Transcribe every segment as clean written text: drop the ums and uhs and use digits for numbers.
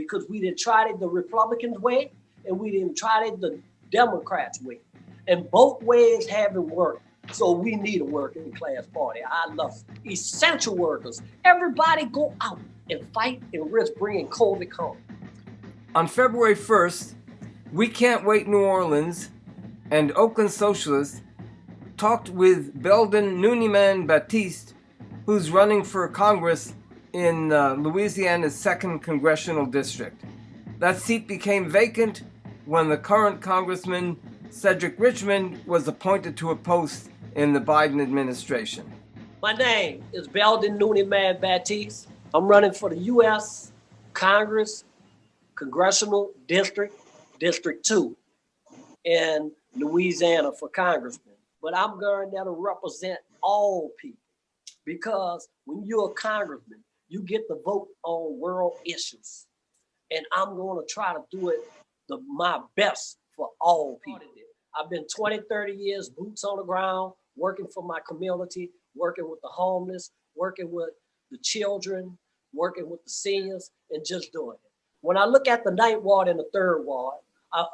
because we didn't try it the Republicans' way and we didn't try it the Democrats' way. And both ways haven't worked. So we need a working class party. I love it. Essential workers. Everybody go out and fight and risk bringing COVID home. On February 1st, We Can't Wait New Orleans and Oakland Socialists talked with Belden Nuniman Batiste, who's running for Congress in Louisiana's 2nd Congressional District. That seat became vacant when the current Congressman Cedric Richmond was appointed to a post in the Biden administration. My name is Belden Nuniman Batiste. I'm running for the U.S. Congress Congressional District, District 2 in Louisiana for Congressman. But I'm going there to represent all people because when you're a congressman, you get to vote on world issues. And I'm going to try to do it my best for all people. I've been 20, 30 years, boots on the ground, working for my community, working with the homeless, working with the children, working with the seniors, and just doing it. When I look at the Ninth Ward and the Third Ward,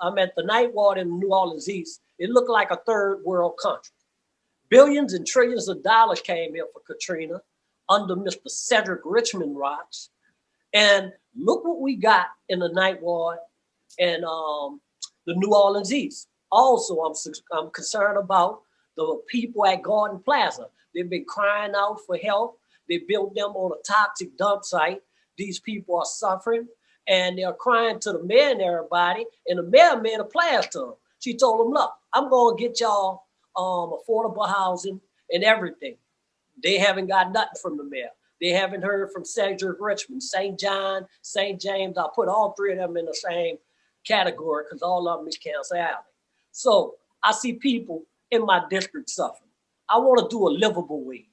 I'm at the Ninth Ward in New Orleans East, it looked like a third world country. Billions and trillions of dollars came here for Katrina under Mr. Cedric Richmond watch. And look what we got in the Ninth Ward and the New Orleans East. Also, I'm concerned about the people at Garden Plaza. They've been crying out for help. They built them on a toxic dump site. These people are suffering and they're crying to the mayor and everybody. And the mayor made a pledge to them. She told them, look, I'm going to get y'all affordable housing and everything. They haven't got nothing from the mayor. They haven't heard from Cedric Richmond, St. John, St. James. I put all three of them in the same category because all of them is Cancer Alley. So I see people in my district suffering. I want to do a livable wage.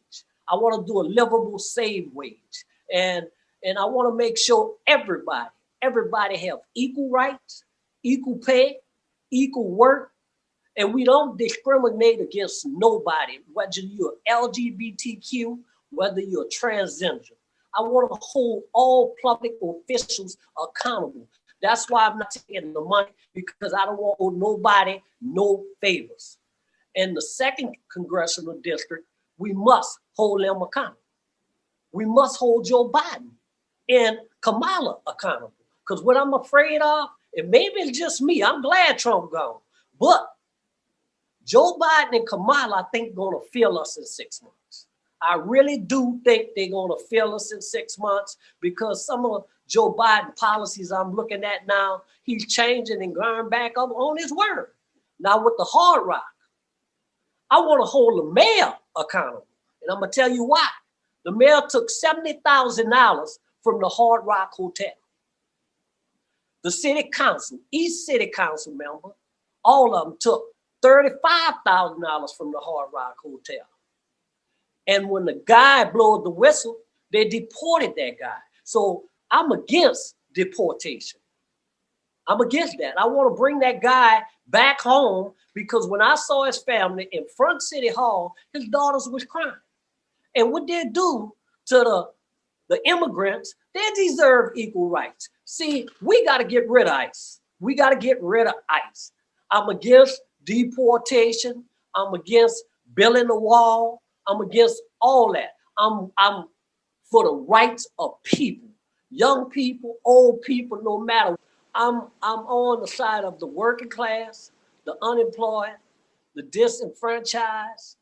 I want to do a livable saved wage. And I want to make sure everybody have equal rights, equal pay, equal work, and we don't discriminate against nobody, whether you're LGBTQ, whether you're transgender. I want to hold all public officials accountable. That's why I'm not taking the money, because I don't want nobody no favors. In the 2nd Congressional District, we must hold them accountable. We must hold Joe Biden and Kamala accountable. Because what I'm afraid of, and maybe it's just me, I'm glad Trump gone, but Joe Biden and Kamala, I think, going to fail us in 6 months. I really do think they're going to fail us in 6 months because some of Joe Biden policies I'm looking at now, he's changing and going back up on his word. Now with the Hard Rock, I want to hold the mayor accountable. And I'm going to tell you why. The mayor took $70,000 from the Hard Rock Hotel. The city council, each city council member, all of them took $35,000 from the Hard Rock Hotel. And when the guy blew the whistle, they deported that guy. So I'm against deportation. I'm against that. I want to bring that guy back home because when I saw his family in front City Hall, his daughters was crying. And what they do to the immigrants, they deserve equal rights. See, we got to get rid of ICE. We got to get rid of ICE. I'm against deportation. I'm against building a wall. I'm against all that. I'm for the rights of people, young people, old people, no matter. I'm on the side of the working class, the unemployed, the disenfranchised,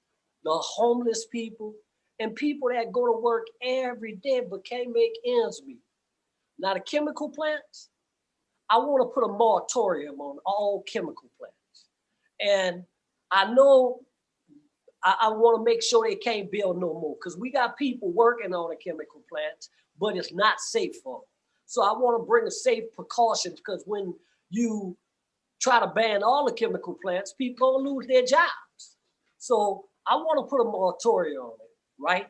the homeless people, and people that go to work every day but can't make ends meet. Now the chemical plants, I want to put a moratorium on all chemical plants. And I know I want to make sure they can't build no more because we got people working on the chemical plants, but it's not safe for them. So I want to bring a safe precautions because when you try to ban all the chemical plants, people gonna lose their jobs. So I want to put a moratorium on it, right?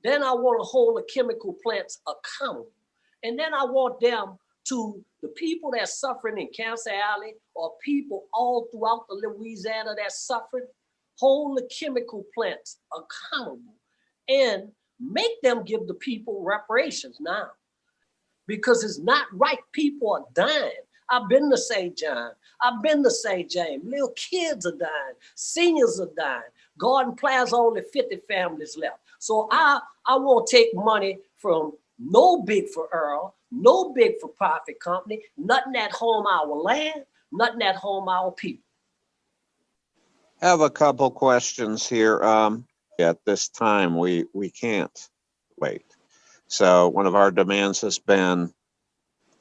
Then I want to hold the chemical plants accountable. And then I want them to, the people that's suffering in Cancer Alley or people all throughout the Louisiana that's suffering, hold the chemical plants accountable and make them give the people reparations now. because it's not right. People are dying. I've been to St. John. I've been to St. James. Little kids are dying. Seniors are dying. Garden Plaza, only 50 families left. So I won't take money from no big for Earl, no big for profit company, nothing that harm our land, nothing that harm our people. I have a couple questions here. At this time, we can't wait. So one of our demands has been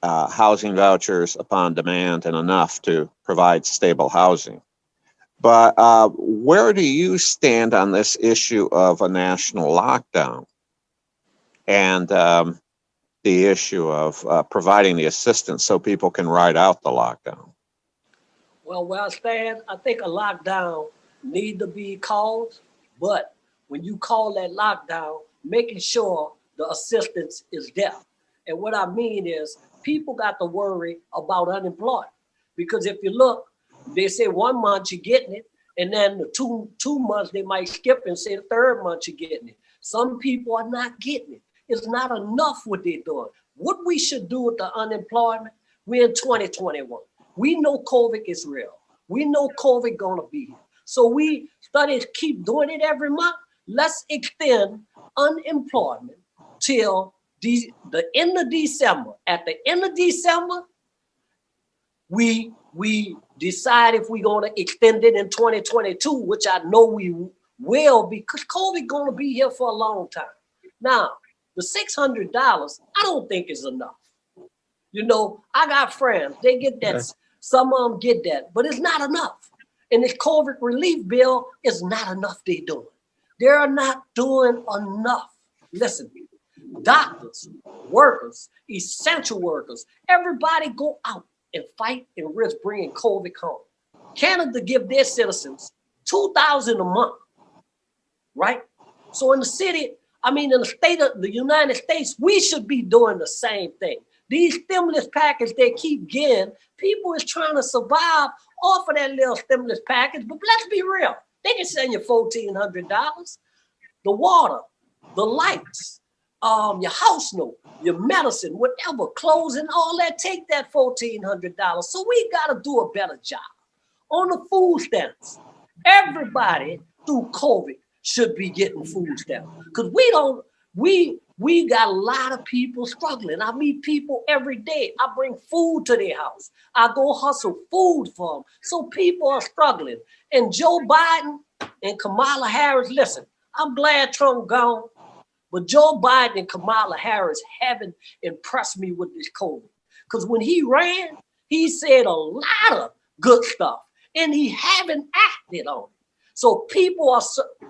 housing vouchers upon demand and enough to provide stable housing. But where do you stand on this issue of a national lockdown and the issue of providing the assistance so people can ride out the lockdown? Well, where I stand, I think a lockdown need to be called, but when you call that lockdown, making sure the assistance is there. And what I mean is people got to worry about unemployment, because if you look, they say 1 month you're getting it, and then the two months they might skip and say the third month you're getting it. Some people are not getting it. It's not enough what they're doing. What we should do with the unemployment, we're in 2021. We know COVID is real. We know COVID gonna be here. So we studies keep doing it every month. Let's extend unemployment till the end of December. At the end of December, we decide if we're gonna extend it in 2022, which I know we will, because COVID gonna be here for a long time. Now, the $600, I don't think is enough. You know, I got friends, they get that. Okay. Some of them get that, but it's not enough. And this COVID relief bill is not enough they're doing. They're not doing enough. Listen, doctors, workers, essential workers, everybody go out and fight and risk bringing COVID home. Canada give their citizens $2,000 a month, right? So in the city, in the state of the United States, we should be doing the same thing. These stimulus packages they keep getting, people is trying to survive off of that little stimulus package, but let's be real. They can send you $1,400. The water, the lights, your house note, your medicine, whatever, clothes and all that, take that $1,400. So we got to do a better job. On the food stamps, everybody through COVID should be getting food stamps, because we got a lot of people struggling. I meet people every day. I bring food to their house. I go hustle food for them. So people are struggling. And Joe Biden and Kamala Harris, listen, I'm glad Trump gone, but Joe Biden and Kamala Harris haven't impressed me with this COVID. Because when he ran, he said a lot of good stuff, and he haven't acted on it. So people are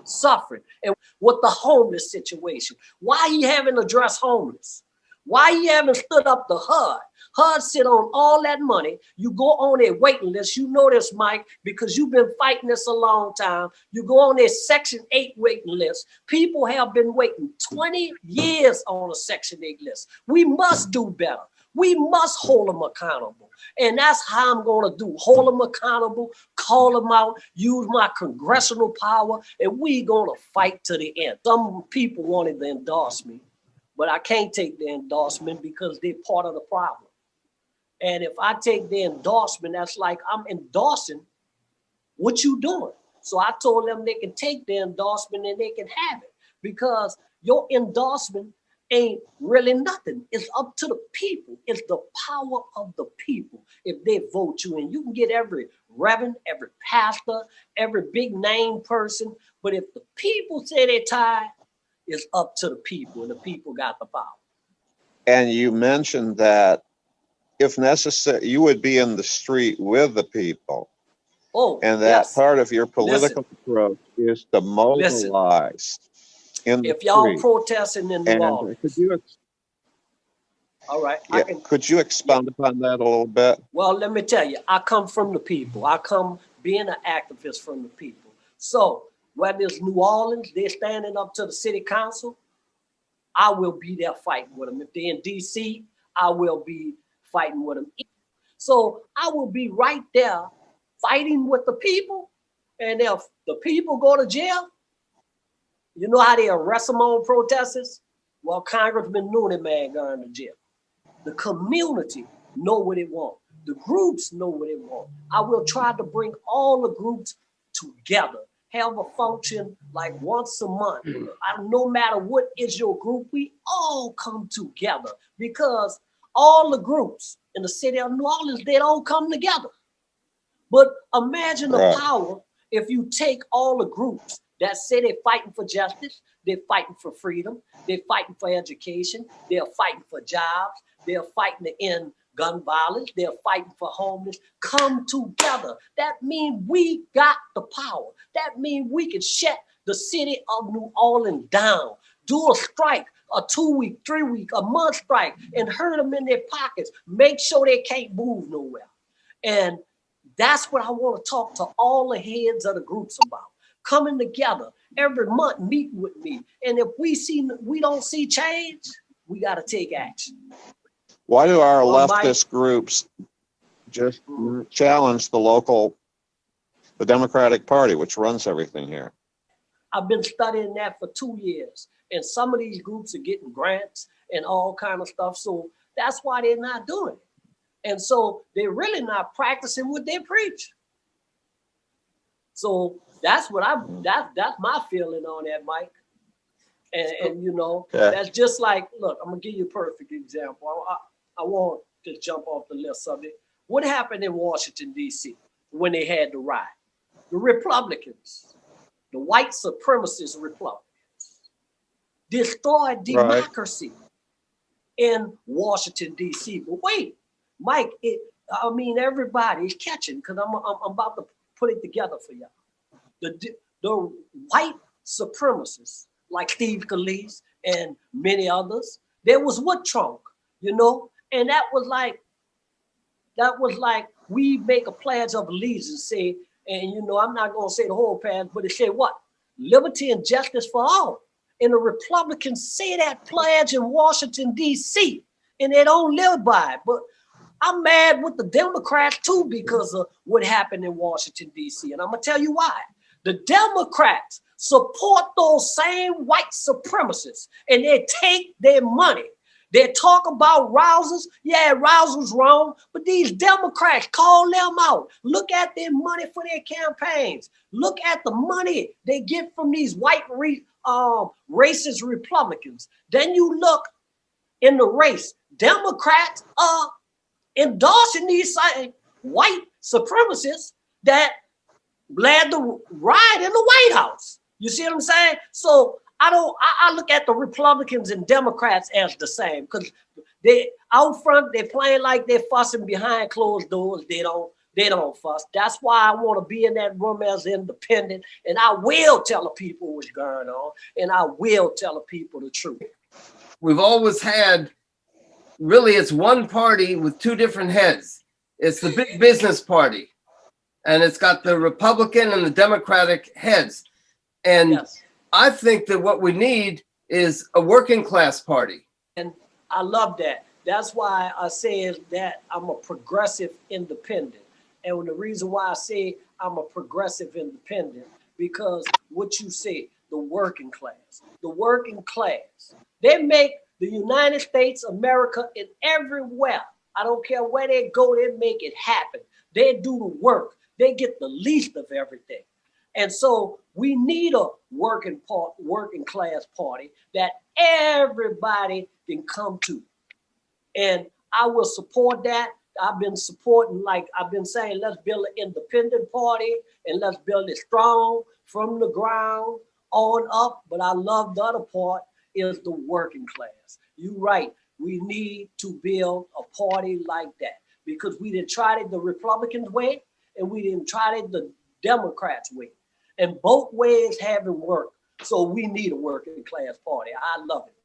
suffering. And with the homeless situation, why he haven't addressed homeless? Why he haven't stood up to HUD? HUD sit on all that money. You go on a waiting list. You know this, Mike, because you've been fighting this a long time. You go on a Section 8 waiting list. People have been waiting 20 years on a Section 8 list. We must do better. We must hold them accountable. And that's how I'm going to do. Hold them accountable, call them out, use my congressional power, and we going to fight to the end. Some people wanted to endorse me, but I can't take the endorsement because they're part of the problem. And if I take the endorsement, that's like I'm endorsing what you doing. So I told them they can take the endorsement and they can have it, because your endorsement ain't really nothing. It's up to the people. It's the power of the people. If they vote you in, you can get every reverend, every pastor, every big name person. But if the people say they're tired, it's up to the people, and the people got the power. And you mentioned that if necessary, you would be in the street with the people. Oh, and that yes. Part of your political approach is to mobilize. If y'all protesting in New Orleans. All right. Yeah. Could you expound upon that a little bit? Well, let me tell you, I come from the people. I come being an activist from the people. So whether it's New Orleans, they're standing up to the city council, I will be there fighting with them. If they're in DC, I will be fighting with them. So I will be right there fighting with the people. And if the people go to jail, you know how they arrest them on protesters? Well, Congressman Noonan Man going to jail. The community know what they want. The groups know what they want. I will try to bring all the groups together, have a function like once a month. No matter what is your group, we all come together because all the groups in the city of New Orleans, they don't come together. But imagine the Right. power if you take all the groups that say they're fighting for justice, they're fighting for freedom, they're fighting for education, they're fighting for jobs, they're fighting to end gun violence, they're fighting for homeless, come together. That means we got the power. That means we can shut the city of New Orleans down, do a strike, a 2-week, 3-week, a month strike, and hurt them in their pockets, make sure they can't move nowhere. And that's what I want to talk to all the heads of the groups about. Coming together every month, meeting with me. And if we don't see change, we got to take action. Why do our Well, leftist groups just challenge the Democratic Party, which runs everything here? I've been studying that for 2 years. And some of these groups are getting grants and all kind of stuff. So that's why they're not doing it. And so they're really not practicing what they preach. So that's what that's my feeling on that, Mike. And you know, Yeah. that's just like, look, I'm gonna give you a perfect example. I won't just jump off the list subject. What happened in Washington, D.C. when they had the riot? The Republicans, the white supremacist Republicans, destroyed democracy in Washington, D.C. But wait, Mike, everybody is catching because I'm about to put it together for y'all. The white supremacists like Steve Scalise and many others, there was what Trump, you know, and that was like we make a pledge of allegiance, say, and you know, I'm not gonna say the whole pledge, but it said what? Liberty and justice for all. And the Republicans say that pledge in Washington, D.C., and they don't live by it. But I'm mad with the Democrats too because of what happened in Washington, D.C. And I'm gonna tell you why. The Democrats support those same white supremacists and they take their money. They talk about Rousers. Yeah, Rousers wrong, but these Democrats call them out. Look at their money for their campaigns. Look at the money they get from these white racist Republicans. Then you look in the race. Democrats are endorsing these white supremacists that led the riot in the White House. You see what I'm saying? So I look at the Republicans and Democrats as the same because they out front, they're playing like they're fussing behind closed doors. They don't fuss. That's why I want to be in that room as independent. And I will tell the people what's going on. And I will tell the people the truth. We've always had, really, it's one party with two different heads. It's the big business party. And it's got the Republican and the Democratic heads. And Yes. I think that what we need is a working class party. And I love that. That's why I say that I'm a progressive independent. And the reason why I say I'm a progressive independent, because what you say, the working class, they make the United States, America, and everywhere. I don't care where they go, they make it happen. They do the work. They get the least of everything. And so we need a working class party that everybody can come to. And I will support that. I've been supporting, like I've been saying, let's build an independent party and let's build it strong from the ground on up. But I love the other part is the working class. You're right. We need to build a party like that because we didn't try it the Republicans' way and we didn't try it the Democrats' way. And both ways haven't worked. So we need a working class party. I love it.